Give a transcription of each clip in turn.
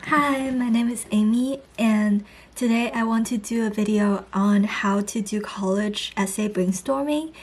Hi, my name is Amy, and today I want to do a video on how to do college essay brainstorming.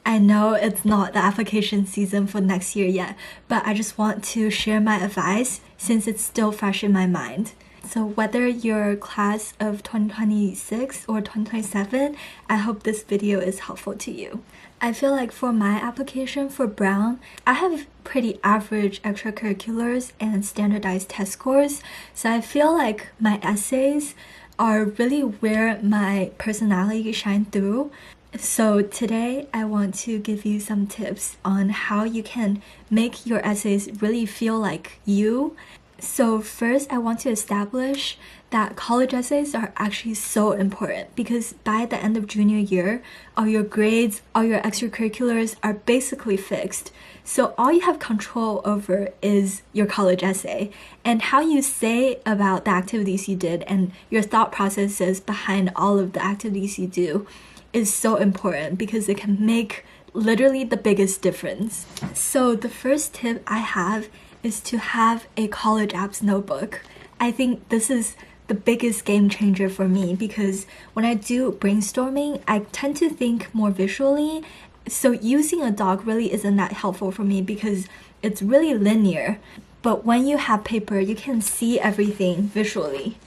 I know it's not the application season for next year yet, but I just want to share my advice since it's still fresh in my mind. So whether you're class of 2026 or 2027, I hope this video is helpful to you. I feel like for my application for Brown, I have pretty average extracurriculars and standardized test scores, so I feel like my essays are really where my personality shines through. So today I want to give you some tips on how you can make your essays really feel like you. So first, I want to establish that college essays are actually so important because by the end of junior year, all your grades, all your extracurriculars are basically fixed. So all you have control over is your college essay and how you say about the activities you did and your thought processes behind all of the activities you do is so important because it can make literally the biggest difference. So the first tip I have is to have a college apps notebook. I think this is the biggest game changer for me because when I do brainstorming, I tend to think more visually. So using a doc really isn't that helpful for me because it's really linear. But when you have paper, you can see everything visually.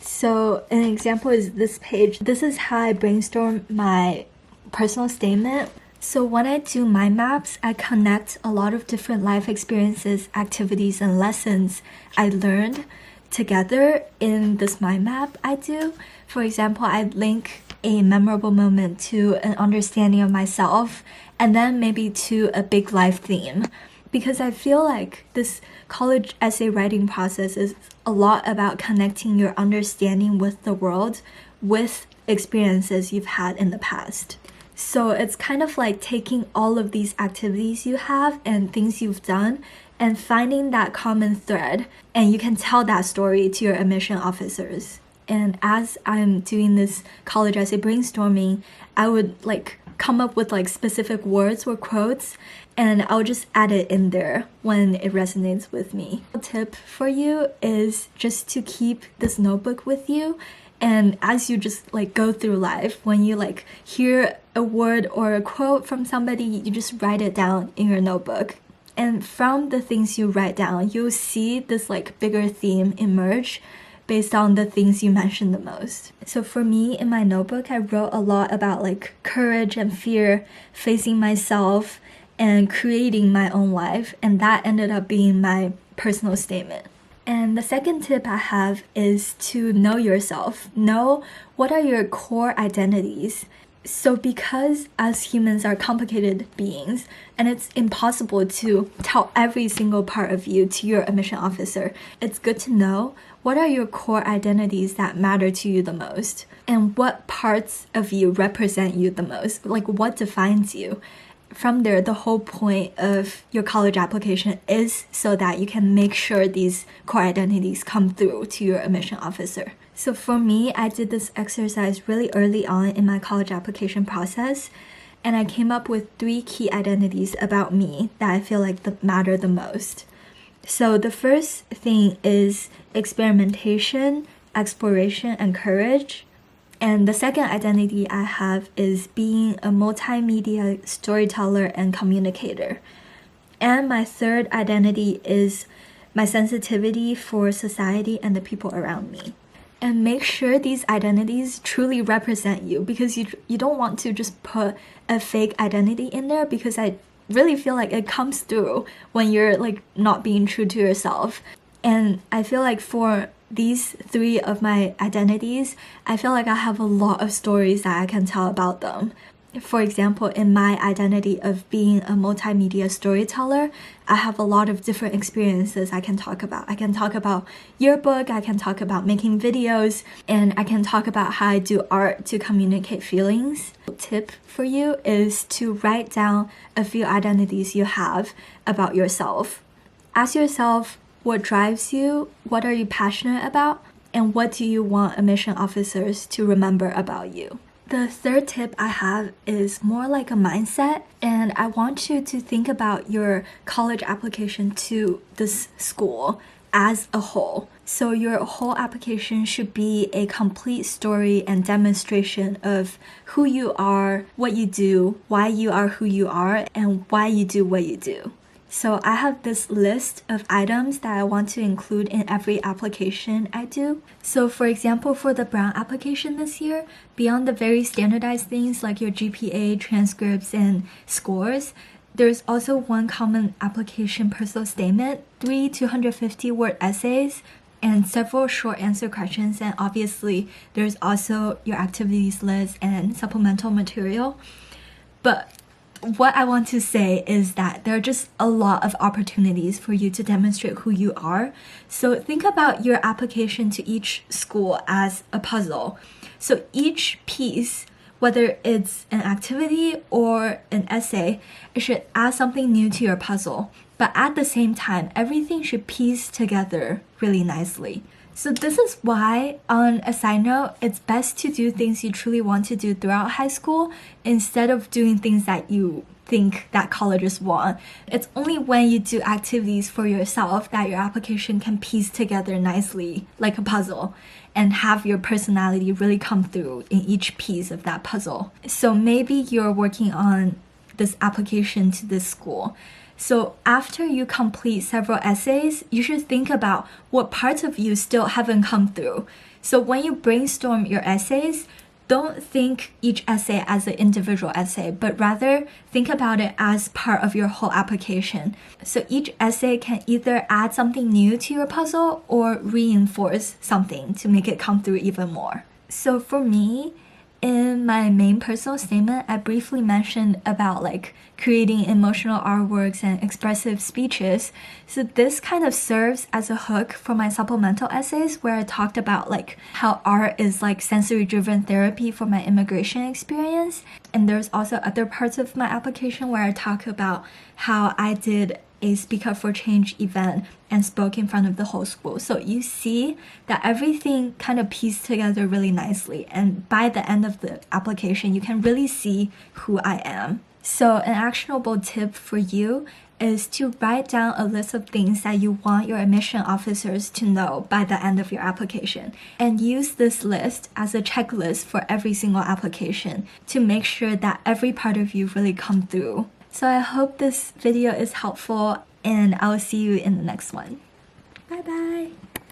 So an example is this page. This is how I brainstorm my personal statement. So when I do mind maps, I connect a lot of different life experiences, activities, and lessons I learned together in this mind map I do. For example, I link a memorable moment to an understanding of myself and then maybe to a big life theme. Because I feel like this college essay writing process is a lot about connecting your understanding with the world with experiences you've had in the past. So it's kind of like taking all of these activities you have and things you've done and finding that common thread, and you can tell that story to your admission officers. And as I'm doing this college essay brainstorming, I would come up with specific words or quotes, and I'll just add it in there when it resonates with me. A tip for you is just to keep this notebook with you. And as you just go through life, when you hear a word or a quote from somebody, you just write it down in your notebook. And from the things you write down, you'll see this bigger theme emerge based on the things you mentioned the most. So for me, in my notebook, I wrote a lot about courage and fear, facing myself, and creating my own life. And that ended up being my personal statement. And the second tip I have is to know yourself. Know what are your core identities. So because as humans are complicated beings and it's impossible to tell every single part of you to your admission officer, it's good to know what are your core identities that matter to you the most and what parts of you represent you the most, what defines you. From there, the whole point of your college application is so that you can make sure these core identities come through to your admission officer. So for me, I did this exercise really early on in my college application process, and I came up with 3 key identities about me that I feel matter the most. So the first thing is experimentation, exploration, and courage. And the second identity I have is being a multimedia storyteller and communicator. And my third identity is my sensitivity for society and the people around me. And make sure these identities truly represent you because you don't want to just put a fake identity in there because I really feel like it comes through when you're not being true to yourself. And I feel like for these 3 of my identities, I feel like I have a lot of stories that I can tell about them. For example, in my identity of being a multimedia storyteller, I have a lot of different experiences I can talk about. I can talk about yearbook, I can talk about making videos, and I can talk about how I do art to communicate feelings. Tip for you is to write down a few identities you have about yourself. Ask yourself, what drives you? What are you passionate about? And what do you want admission officers to remember about you? The third tip I have is more like a mindset, and I want you to think about your college application to this school as a whole. So your whole application should be a complete story and demonstration of who you are, what you do, why you are who you are, and why you do what you do. So I have this list of items that I want to include in every application I do. So for example, for the Brown application this year, beyond the very standardized things like your GPA, transcripts, and scores, there's also one common application personal statement, 3 250-word essays, and several short answer questions. And obviously, there's also your activities list and supplemental material. But what I want to say is that there are just a lot of opportunities for you to demonstrate who you are. So think about your application to each school as a puzzle. So each piece, whether it's an activity or an essay, it should add something new to your puzzle. But at the same time, everything should piece together really nicely. So this is why, on a side note, it's best to do things you truly want to do throughout high school instead of doing things that you think that colleges want. It's only when you do activities for yourself that your application can piece together nicely like a puzzle and have your personality really come through in each piece of that puzzle. So maybe you're working on this application to this school. So after you complete several essays, you should think about what parts of you still haven't come through. So when you brainstorm your essays, don't think each essay as an individual essay, but rather think about it as part of your whole application. So each essay can either add something new to your puzzle or reinforce something to make it come through even more. So for me, in my main personal statement, I briefly mentioned about creating emotional artworks and expressive speeches. So this kind of serves as a hook for my supplemental essays where I talked about how art is sensory-driven therapy for my immigration experience. And there's also other parts of my application where I talk about how I did a Speak Up for Change event and spoke in front of the whole school. So you see that everything kind of pieced together really nicely. And by the end of the application, you can really see who I am. So an actionable tip for you is to write down a list of things that you want your admission officers to know by the end of your application. And use this list as a checklist for every single application to make sure that every part of you really come through. So I hope this video is helpful, and I'll see you in the next one. Bye bye!